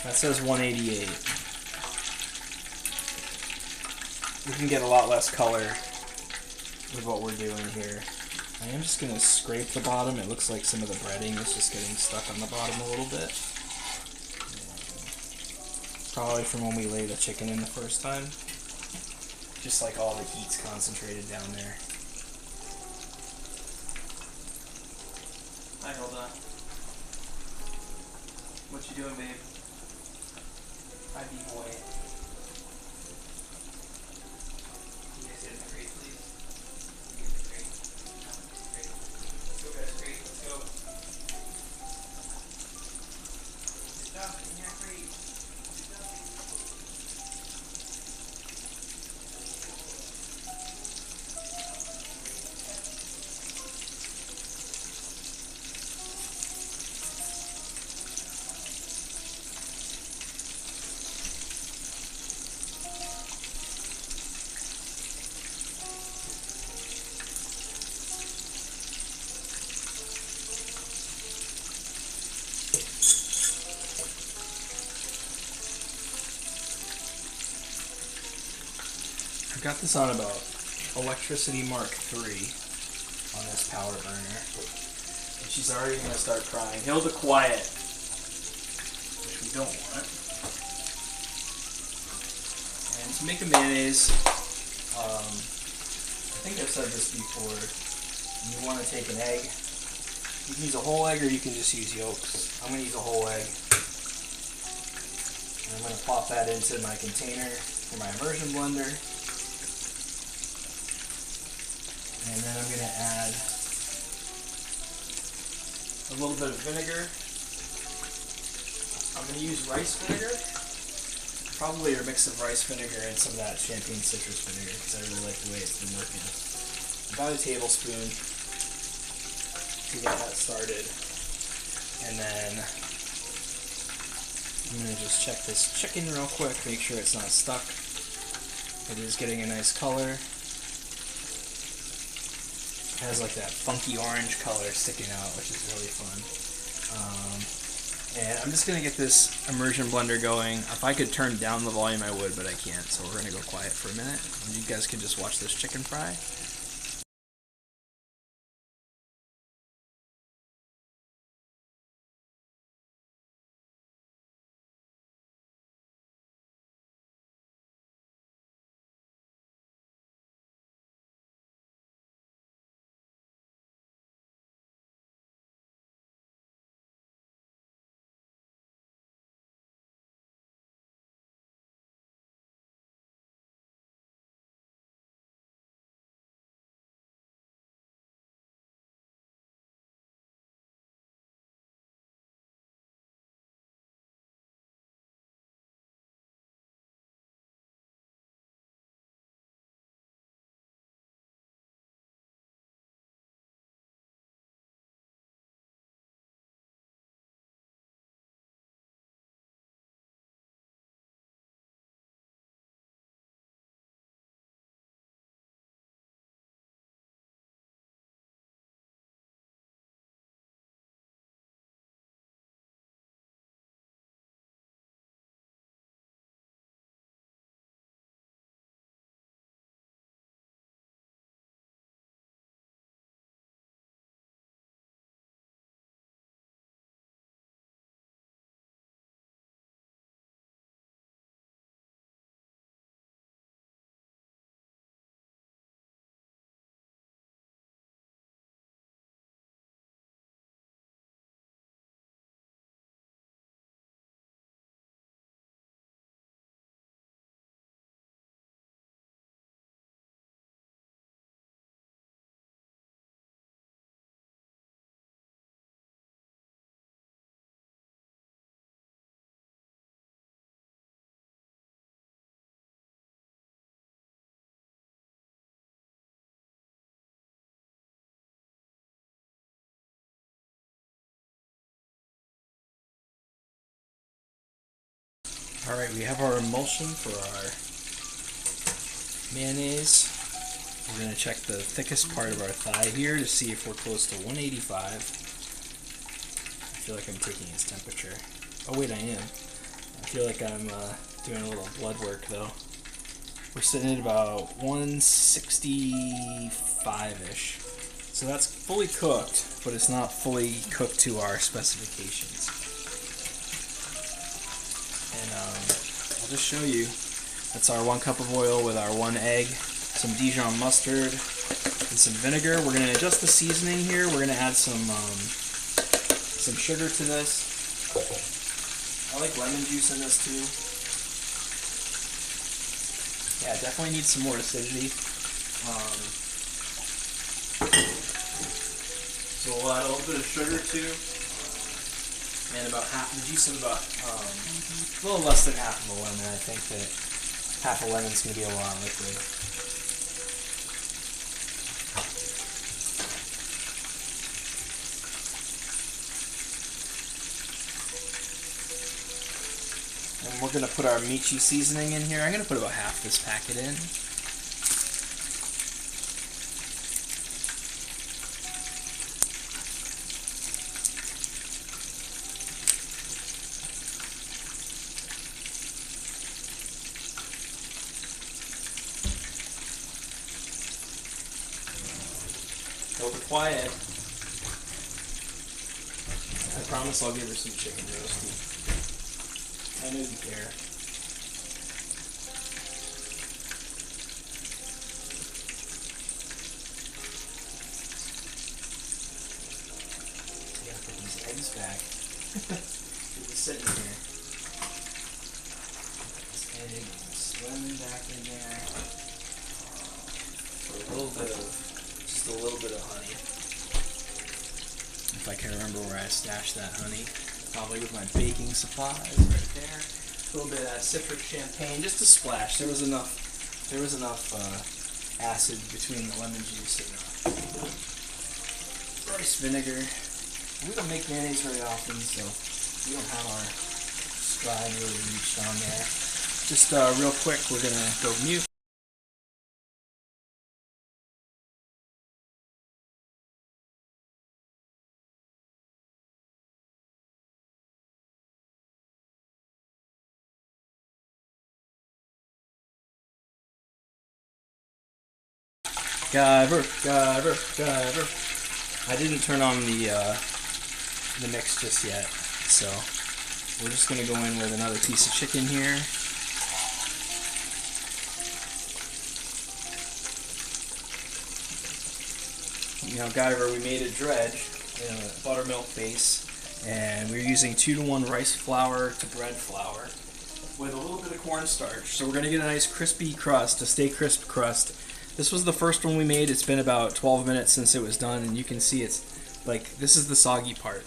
That says 188. We can get a lot less color with what we're doing here. I am just going to scrape the bottom. It looks like some of the breading is just getting stuck on the bottom a little bit. Probably from when we laid the chicken in the first time. Just like all the heat's concentrated down there. Hi, Hilda. What you doing, babe? Hi, B-boy. You guys get in the crate, please? Get in the crate. Crate. Let's go, guys. Crate. Let's go. Good job. In your crate. Good job. I've got this on about electricity Mark III on this power burner. And she's already going to start crying. Hilda, quiet. Which we don't want. And to make a mayonnaise, I think I've said this before, you want to take an egg. You can use a whole egg or you can just use yolks. I'm going to use a whole egg. And I'm going to plop that into my container for my immersion blender. And then I'm going to add a little bit of vinegar. I'm going to use rice vinegar. Probably a mix of rice vinegar and some of that champagne citrus vinegar because I really like the way it's been working. About a tablespoon to get that started. And then I'm going to just check this chicken real quick, make sure it's not stuck. It is getting a nice color. It has like that funky orange color sticking out, which is really fun. And I'm just going to get this immersion blender going. If I could turn down the volume, I would, but I can't. So we're going to go quiet for a minute. And you guys can just watch this chicken fry. Alright, we have our emulsion for our mayonnaise. We're going to check the thickest part of our thigh here to see if we're close to 185. I feel like I'm taking its temperature. Oh wait, I am. feel like I'm doing a little blood work though. We're sitting at about 165-ish. So that's fully cooked, but it's not fully cooked to our specifications. And I'll just show you. That's our 1 cup of oil with our 1 egg, some Dijon mustard, and some vinegar. We're going to adjust the seasoning here. We're going to add some sugar to this. I like lemon juice in this too. Yeah, definitely needs some more acidity. So we'll add a little bit of sugar too, and about the juice of about a little less than half of a lemon. I think that half a lemon is going to be a lot of liquid. And we're going to put our michi seasoning in here. I'm going to put about half this packet in. Hold it quiet. I promise I'll give her some chicken roasty. I know you care. I gotta put these eggs back. They're just sitting here. This egg, this lemon back in there. For a little bit of just a little bit of honey. If I can remember where I stashed that honey. Probably with my baking supplies right there. A little bit of that citric champagne, just a splash. There was enough acid between the lemon juice and rice vinegar. We don't make mayonnaise very often, so we don't have our stride really reached on there. Just real quick, we're gonna go mute. Guyver. I didn't turn on the mix just yet, so we're just gonna go in with another piece of chicken here. You know, Guyver, we made a dredge in a buttermilk base, and we're using 2-to-1 rice flour to bread flour with a little bit of cornstarch. So we're gonna get a nice crispy crust, a stay crisp crust. This was the first one we made. It's been about 12 minutes since it was done, and you can see it's like, this is the soggy part.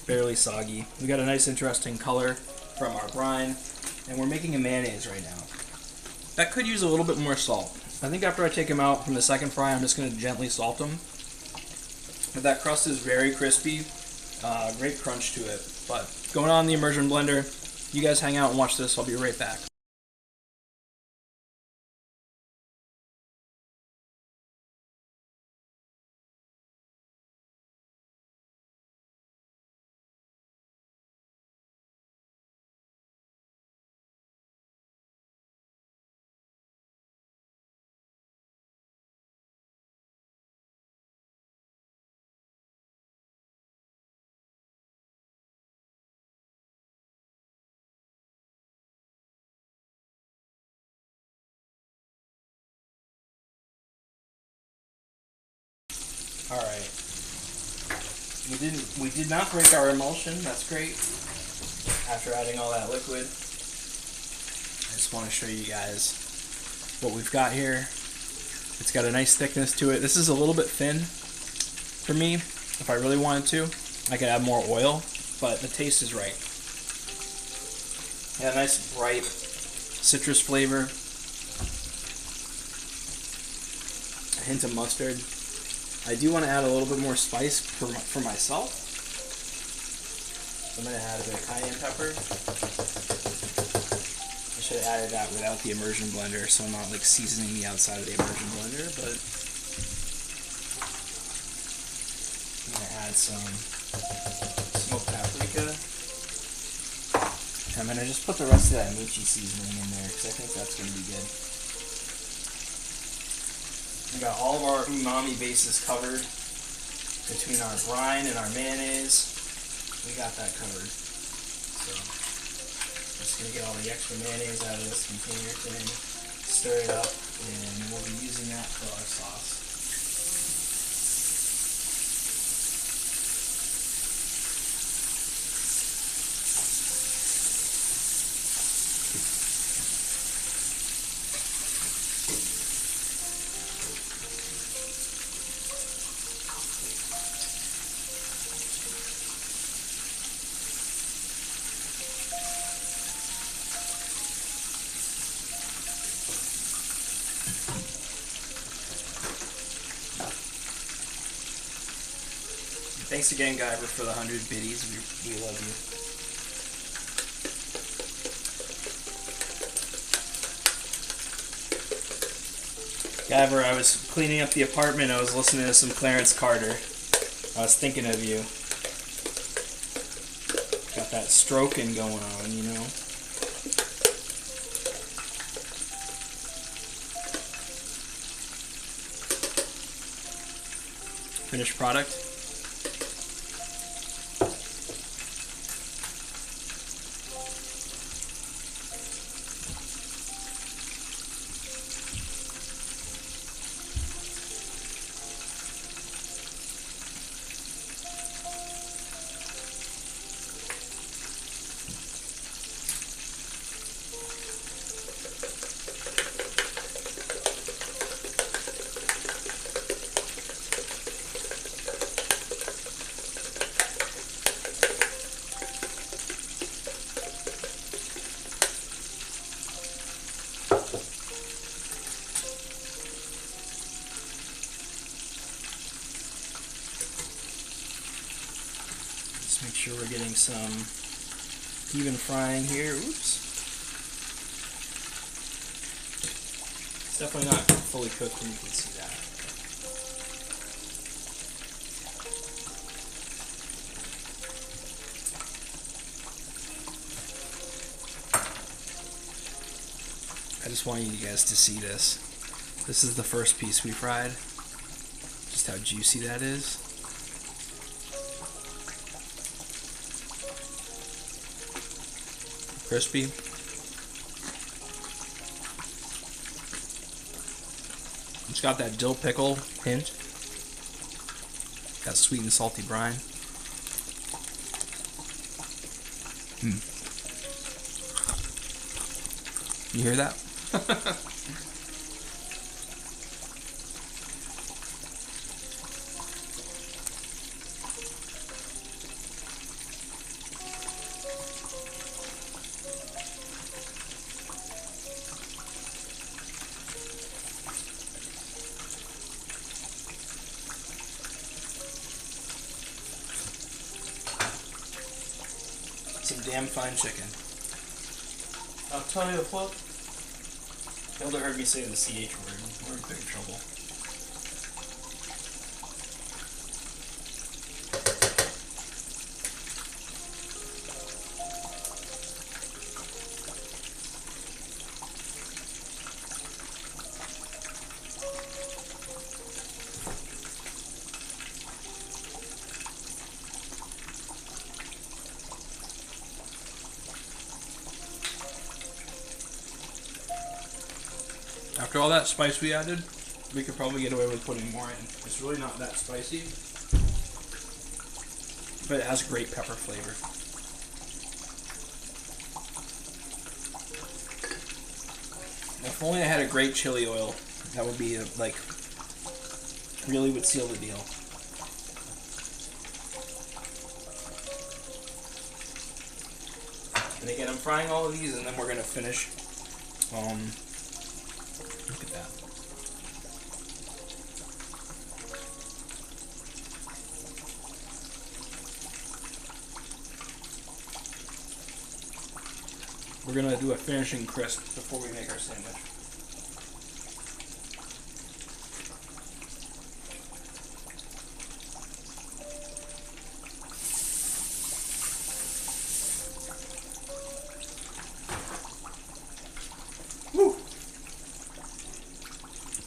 Barely soggy. We got a nice interesting color from our brine, and we're making a mayonnaise right now. That could use a little bit more salt. I think after I take them out from the second fry, I'm just going to gently salt them. But that crust is very crispy, great crunch to it. But going on the immersion blender, you guys hang out and watch this. I'll be right back. Alright. We did not break our emulsion, that's great. After adding all that liquid. I just want to show you guys what we've got here. It's got a nice thickness to it. This is a little bit thin for me. If I really wanted to, I could add more oil, but the taste is right. Yeah, nice bright citrus flavor. A hint of mustard. I do want to add a little bit more spice for myself. So I'm going to add a bit of cayenne pepper. I should have added that without the immersion blender, so I'm not like seasoning the outside of the immersion blender, but I'm going to add some smoked paprika. I'm gonna just put the rest of that michi seasoning in there because I think that's gonna be good. We got all of our umami bases covered between our brine and our mayonnaise. We got that covered. So just gonna get all the extra mayonnaise out of this container thing, stir it up, and we'll be using that for our sauce. Thanks again, Guyver, for the 100 biddies. We love you. Guyver, I was cleaning up the apartment. I was listening to some Clarence Carter. I was thinking of you. Got that stroking going on, you know. Finished product. Make sure we're getting some even frying here. Oops. It's definitely not fully cooked, and you can see that. I just want you guys to see this. This is the first piece we fried. Just how juicy that is. Crispy. It's got that dill pickle hint. Got sweet and salty brine. You hear that? Some damn fine chicken. I'll tell you what. Hilda heard me say the CH word. We're in big trouble. After all that spice we added, we could probably get away with putting more in. It's really not that spicy, but it has great pepper flavor. If only I had a great chili oil, that would be like, really would seal the deal. And again, I'm frying all of these, and then we're gonna finish. Look at that. We're gonna do a finishing crisp before we make our sandwich.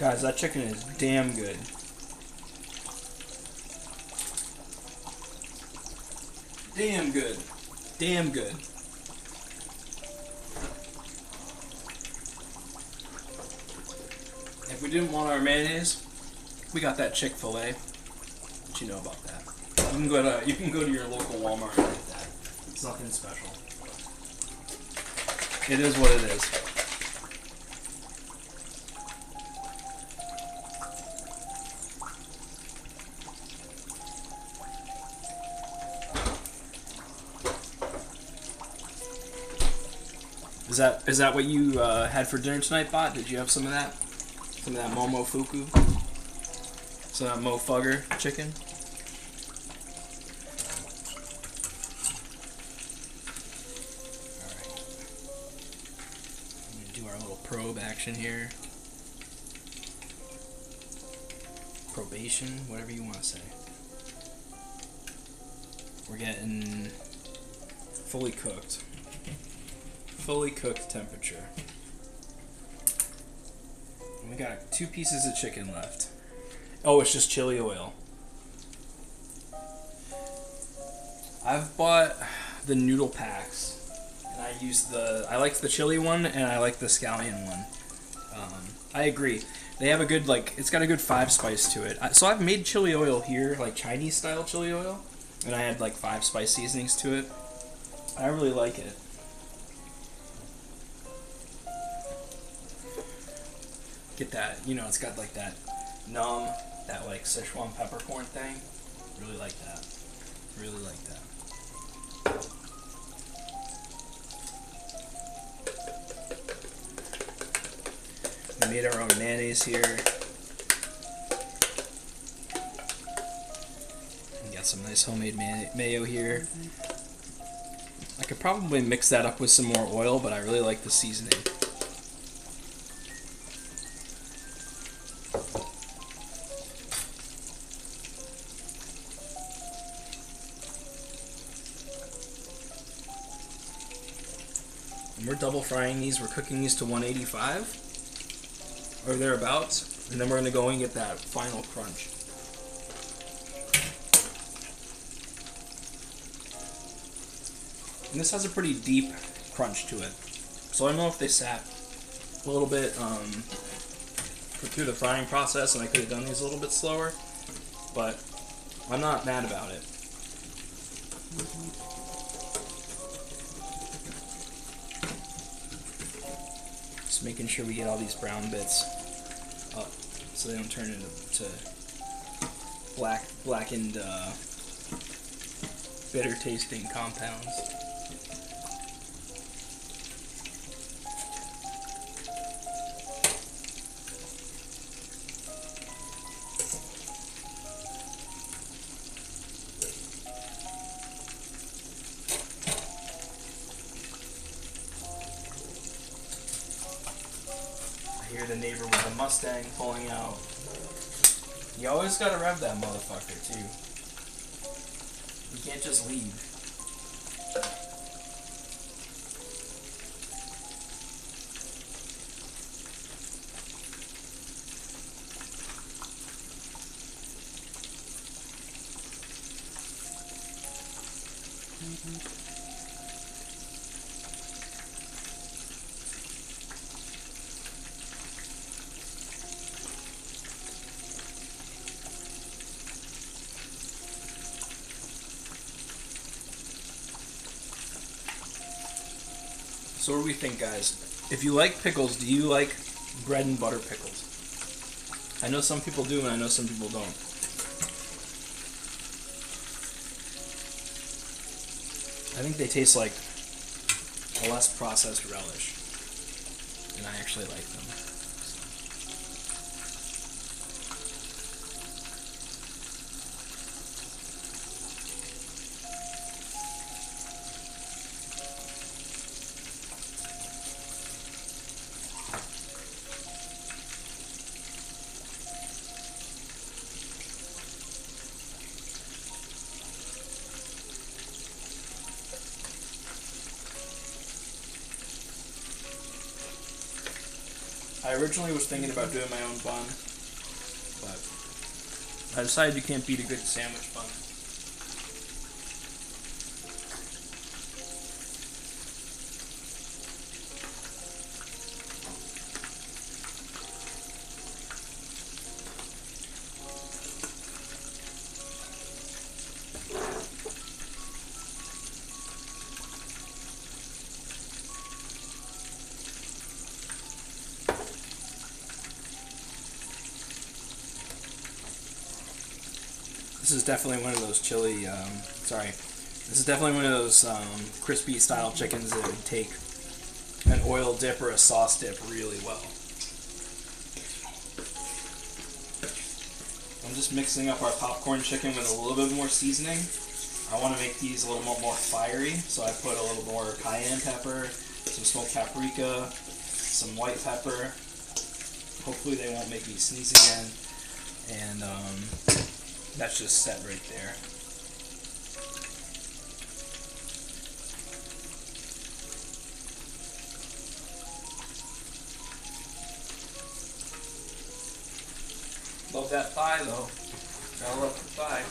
Guys, that chicken is damn good. Damn good. Damn good. If we didn't want our mayonnaise, we got that Chick-fil-A. What you know about that? You can go to your local Walmart and get that. It's nothing special. It is what it is. Is that what you had for dinner tonight, Bot? Did you have some of that? Some of that momofuku? Some of that mofugger chicken? Alright. I'm going to do our little probe action here. Probation, whatever you want to say. We're getting fully cooked. Fully cooked temperature. And we got 2 pieces of chicken left. Oh, it's just chili oil. I've bought the noodle packs, and I like the chili one, and I like the scallion one. I agree. They have a good, it's got a good 5 spice to it. So I've made chili oil here, like Chinese style chili oil, and I had 5 spice seasonings to it. I really like it. Get that, it's got that numb, that Sichuan peppercorn thing. Really like that. Really like that. We made our own mayonnaise here. We got some nice homemade mayo here. I could probably mix that up with some more oil, but I really like the seasoning. And we're double frying these. We're cooking these to 185 or thereabouts, and then we're going to go and get that final crunch. And this has a pretty deep crunch to it, so I don't know if they sat a little bit through the frying process, and I could have done these a little bit slower, but I'm not mad about it. Just making sure we get all these brown bits up so they don't turn into blackened, bitter tasting compounds. Hear the neighbor with the Mustang pulling out. You always gotta rev that motherfucker too. You can't just leave. So what do we think, guys? If you like pickles, do you like bread and butter pickles? I know some people do, and I know some people don't. I think they taste like a less processed relish, and I actually like them. I originally was thinking about doing my own bun, but I decided you can't beat a good sandwich bun. This is definitely one of those chili, this is definitely one of those crispy style chickens that would take an oil dip or a sauce dip really well. I'm just mixing up our popcorn chicken with a little bit more seasoning. I want to make these a little more fiery, so I put a little more cayenne pepper, some smoked paprika, some white pepper. Hopefully they won't make me sneeze again. And that's just set right there. Love that thigh though. Gotta love the thigh.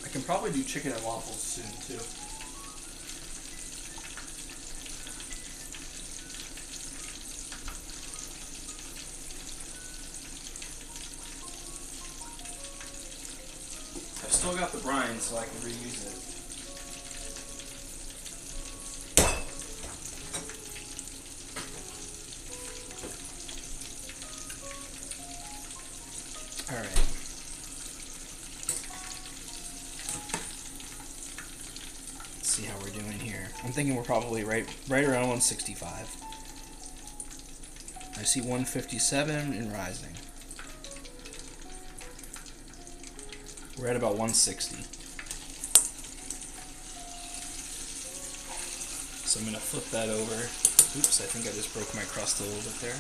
I can probably do chicken and waffles soon too. I've still got the brine, so I can reuse it. Alright. Let's see how we're doing here. I'm thinking we're probably right around 165. I see 157 and rising. We're at about 160. So I'm going to flip that over. Oops, I think I just broke my crust a little bit there.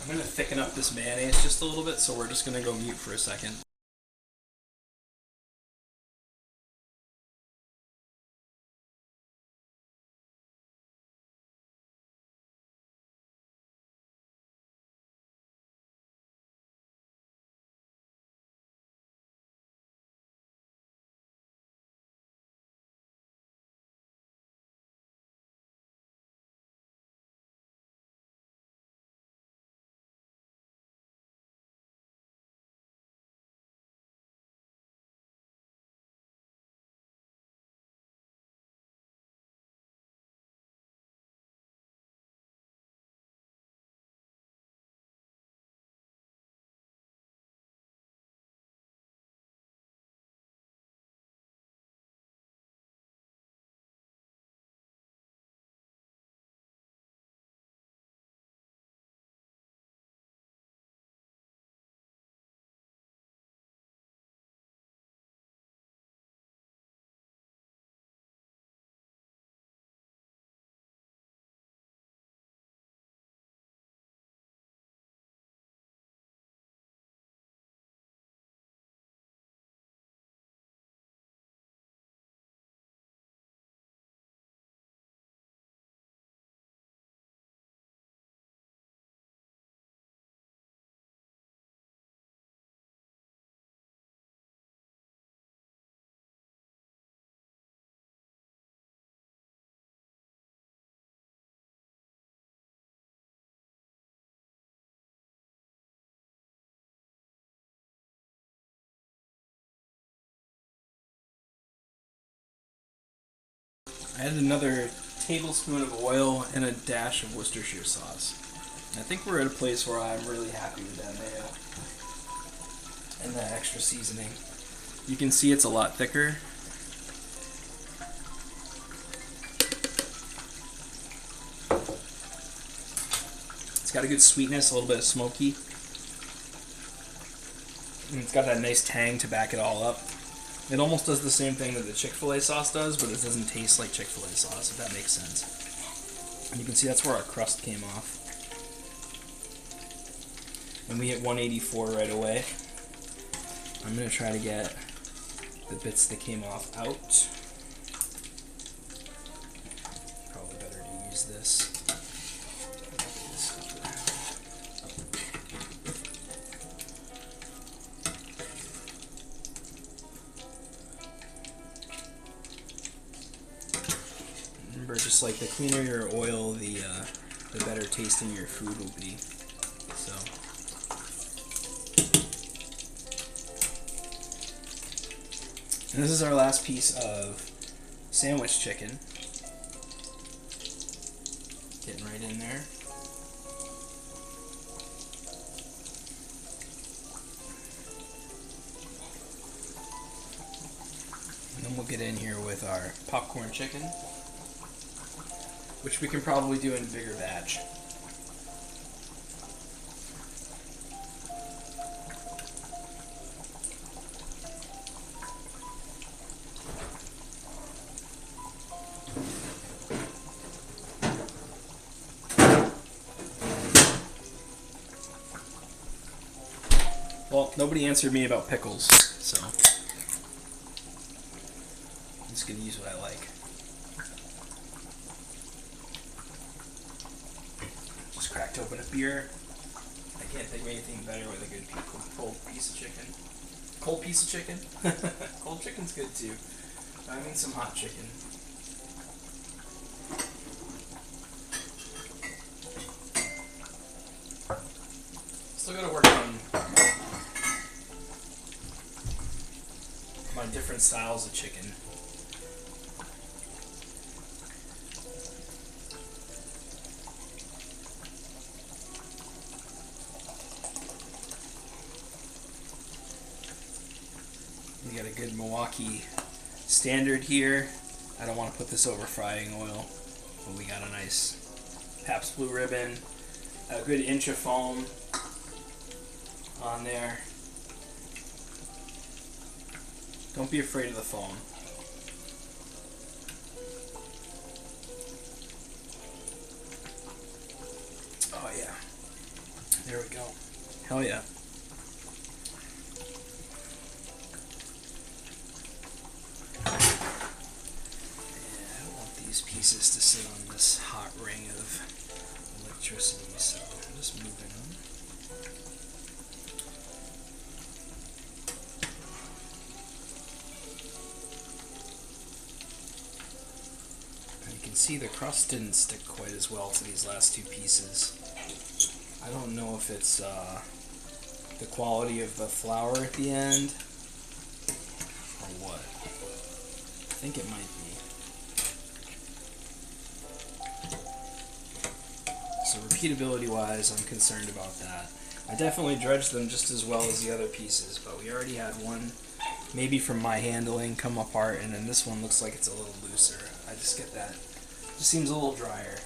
I'm going to thicken up this mayonnaise just a little bit, so we're just going to go mute for a second. I added another tablespoon of oil and a dash of Worcestershire sauce. And I think we're at a place where I'm really happy with that mayo and that extra seasoning. You can see it's a lot thicker. It's got a good sweetness, a little bit of smoky. And it's got that nice tang to back it all up. It almost does the same thing that the Chick-fil-A sauce does, but it doesn't taste like Chick-fil-A sauce, if that makes sense. And you can see that's where our crust came off. And we hit 184 right away. I'm going to try to get the bits that came off out. Probably better to use this. Remember, just like the cleaner your oil, the better tasting your food will be. So. And this is our last piece of sandwich chicken. Getting right in there. And then we'll get in here with our popcorn chicken, which we can probably do in a bigger batch. Well, nobody answered me about pickles, so I'm just going to use what I like. Just cracked open a beer. I can't think of anything better with a good cold piece of chicken. Cold piece of chicken? Cold chicken's good too. I mean some hot chicken. Still gotta work on my different styles of chicken. We got a good Milwaukee standard here. I don't want to put this over frying oil, but we got a nice Pabst Blue Ribbon, a good inch of foam on there. Don't be afraid of the foam. Oh yeah. There we go. Hell yeah. Yeah, I don't want these pieces to sit on this hot ring of electricity, so I'm just moving them. See, the crust didn't stick quite as well to these last two pieces. I don't know if it's the quality of the flour at the end or what. I think it might be. So repeatability wise, I'm concerned about that. I definitely dredged them just as well as the other pieces, but we already had one, maybe from my handling, come apart, and then this one looks like it's a little looser. I just get that. Just seems a little drier.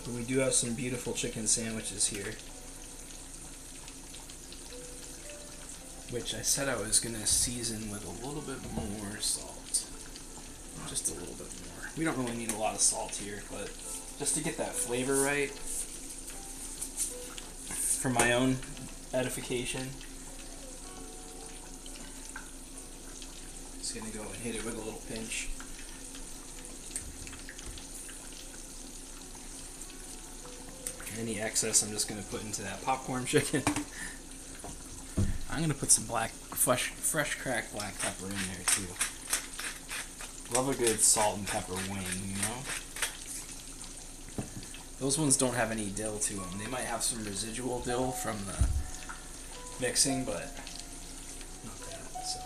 But we do have some beautiful chicken sandwiches here, which I said I was going to season with a little bit more salt. Just a little bit more. We don't really need a lot of salt here, but just to get that flavor right, for my own edification, just going to go and hit it with a little pinch. Any excess I'm just going to put into that popcorn chicken. I'm going to put some fresh cracked black pepper in there too. Love a good salt and pepper wing, you know? Those ones don't have any dill to them. They might have some residual dill from the mixing, but not that, so.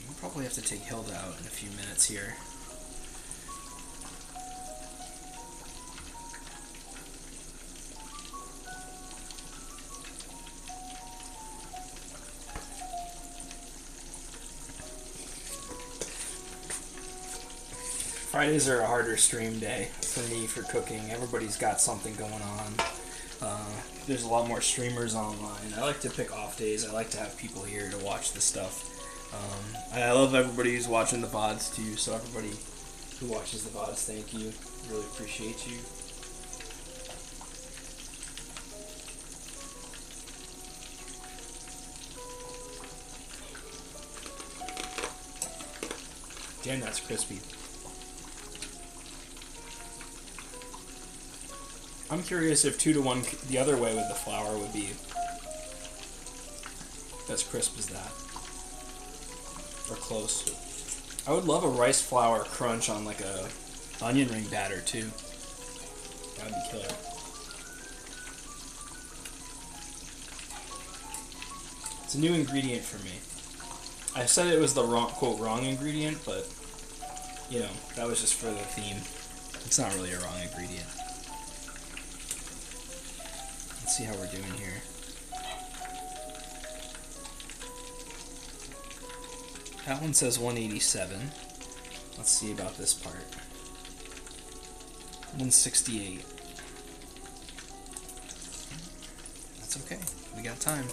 We'll probably have to take Hilda out in a few minutes here. Fridays are a harder stream day for me for cooking. Everybody's got something going on. There's a lot more streamers online. I like to pick off days. I like to have people here to watch the stuff. I love everybody who's watching the VODs too, so everybody who watches the VODs, thank you. Really appreciate you. Damn, that's crispy. I'm curious if 2-to-1 the other way with the flour would be as crisp as that. Or close. I would love a rice flour crunch on like a onion ring batter too. That would be killer. It's a new ingredient for me. I said it was the wrong ingredient, but you know, that was just for the theme. It's not really a wrong ingredient. Let's see how we're doing here. That one says 187. Let's see about this part. 168. That's okay. We got time.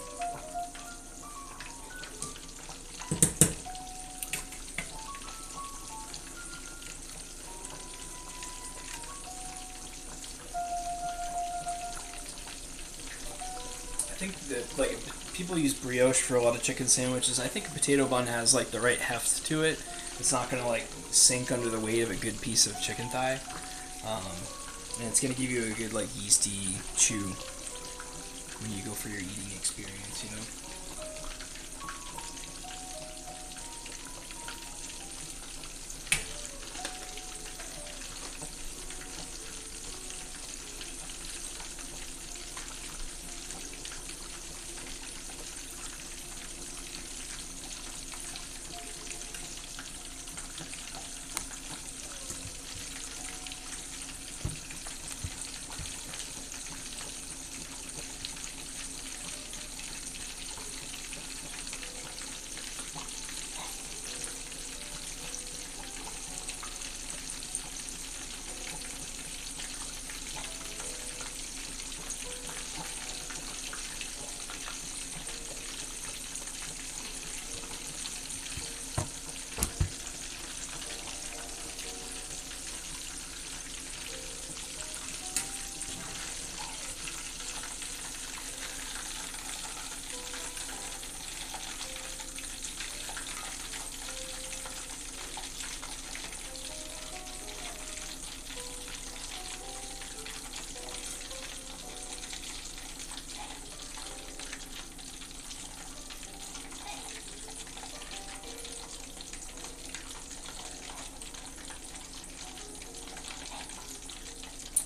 I think that, like, people use brioche for a lot of chicken sandwiches. I think a potato bun has, like, the right heft to it. It's not going to, like, sink under the weight of a good piece of chicken thigh. And it's going to give you a good, like, yeasty chew when you go for your eating experience, you know?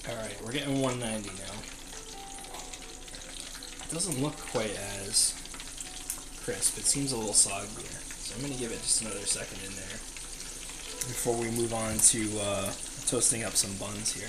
Alright, we're getting 190 now. It doesn't look quite as crisp. It seems a little soggier. So I'm going to give it just another second in there before we move on to toasting up some buns here.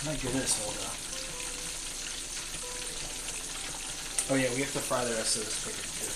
My goodness, Hilda. Oh yeah, we have to fry the rest of this chicken too.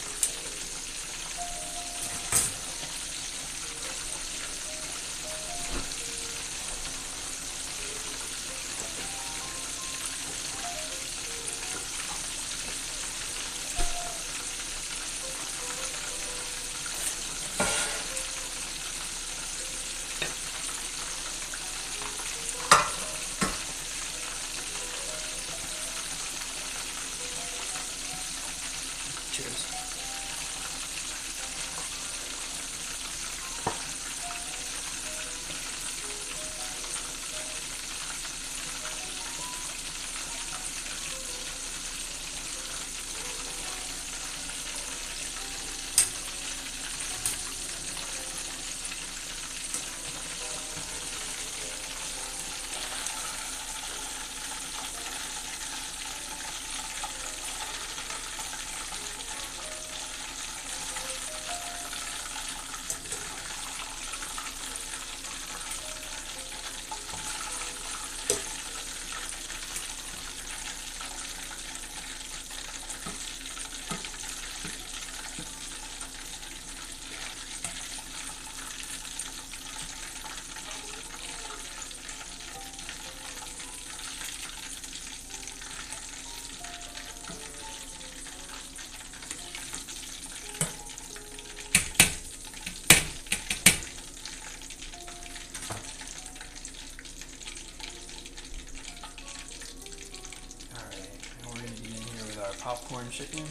popcorn chicken,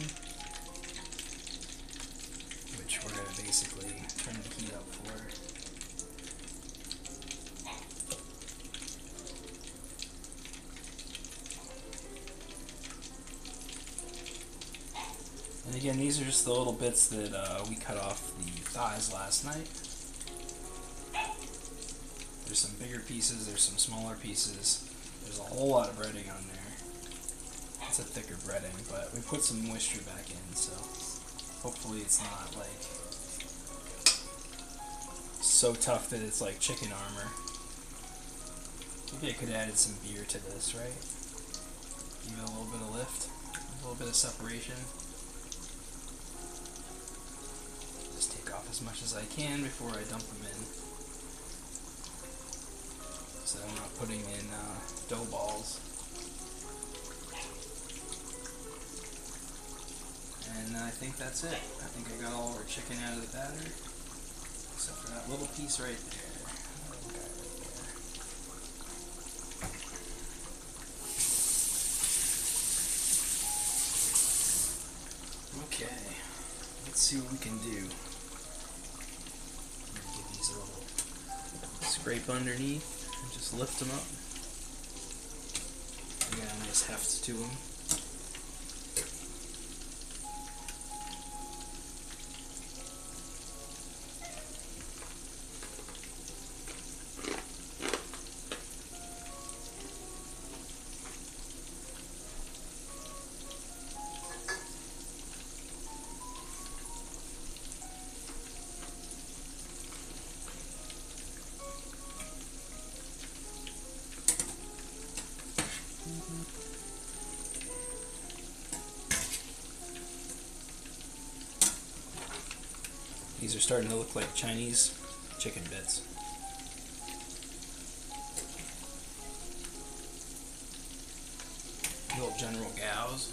which we're going to basically turn the heat up for. And again, these are just the little bits that we cut off the thighs last night. There's some bigger pieces, there's some smaller pieces. There's a whole lot of breading on there. It's a thicker breading, but we put some moisture back in, so hopefully it's not like so tough that it's like chicken armor. Maybe I could have added some beer to this, right? Give it a little bit of lift, a little bit of separation. Just take off as much as I can before I dump them in. So I'm not putting in dough balls. And I think that's it. I think I got all our chicken out of the batter, except for that little piece right there. That little guy right there. Okay, let's see what we can do. I'm gonna give these a little scrape underneath. And just lift them up. They got a nice heft to them. These are starting to look like Chinese chicken bits. Little General Gao's.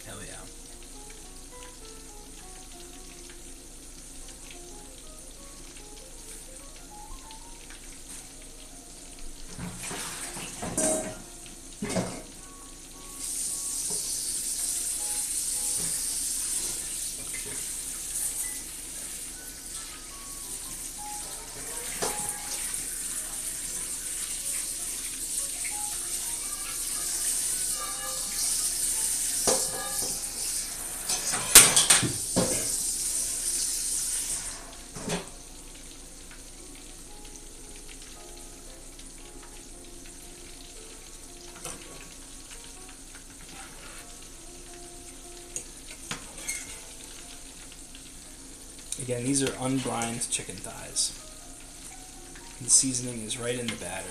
Hell yeah. Again, these are unbrined chicken thighs. The seasoning is right in the batter.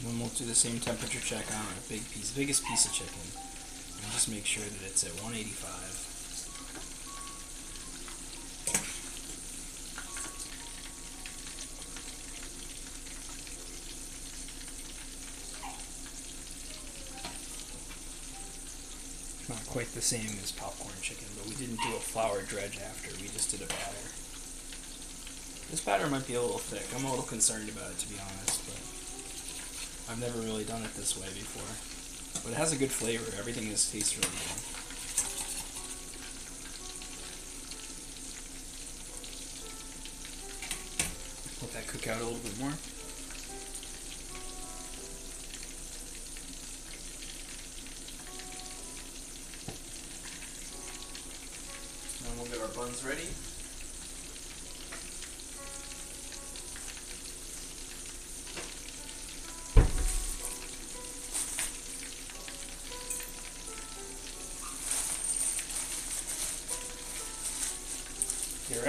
And then we'll do the same temperature check on our biggest piece of chicken. And just make sure that it's at 185. Not quite the same as popcorn chicken, but we didn't do a flour dredge after, we just did a batter. This batter might be a little thick. I'm a little concerned about it, to be honest, but I've never really done it this way before. But it has a good flavor. Everything just tastes really good. Let that cook out a little bit more. Then we'll get our buns ready.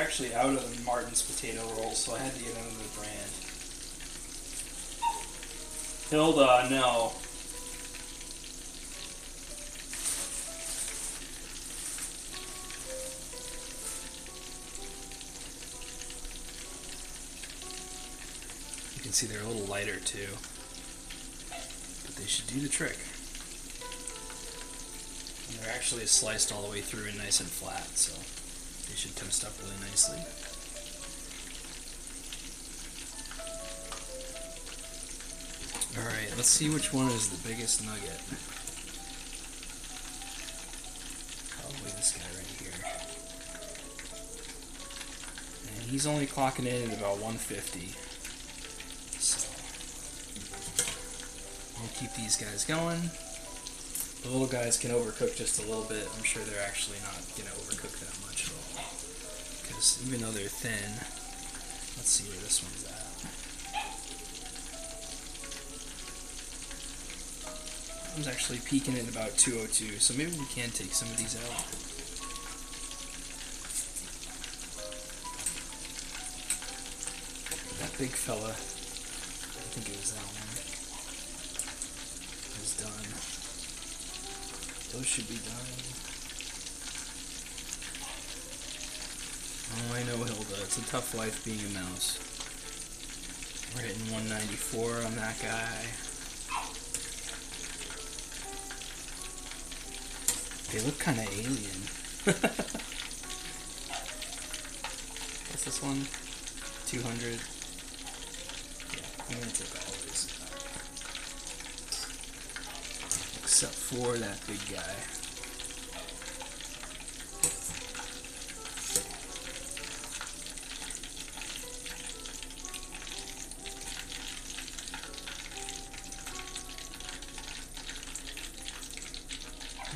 actually out of Martin's potato rolls, so I had to get another brand. Hilda, no. You can see they're a little lighter too, but they should do the trick. And they're actually sliced all the way through and nice and flat, so they should toast up really nicely. Alright, let's see which one is the biggest nugget. Probably this guy right here. And he's only clocking in at about 150. So, we'll keep these guys going. The little guys can overcook just a little bit. I'm sure they're actually not going to overcook that much at all. Because even though they're thin, let's see where this one's at. That one's actually peaking at about 202, so maybe we can take some of these out. That big fella, I think it was that one, is done. Those should be done. Oh, I know, Hilda. It's a tough life being a mouse. We're hitting 194 on that guy. They look kind of alien. What's this one? 200. Yeah, I'm gonna take all of these. Except for that big guy.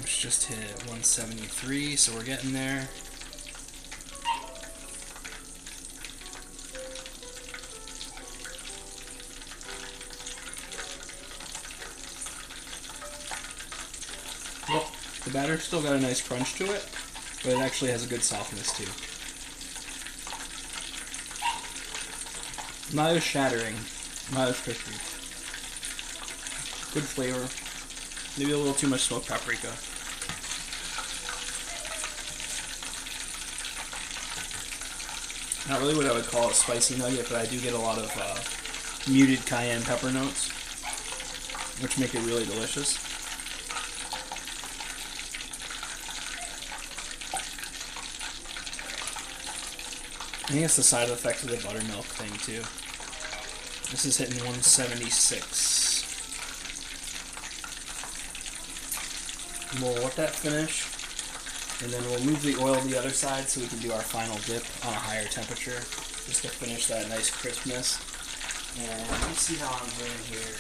Which just hit 173, so we're getting there. Well, the batter's still got a nice crunch to it, but it actually has a good softness too. Not as shattering, not as crispy. Good flavor. Maybe a little too much smoked paprika. Not really what I would call a spicy nugget, but I do get a lot of muted cayenne pepper notes, which make it really delicious. I think it's the side effect of the buttermilk thing too. This is hitting 176. We'll let that finish, and then we'll move the oil to the other side so we can do our final dip on a higher temperature, just to finish that nice crispness. And let's see how I'm doing here.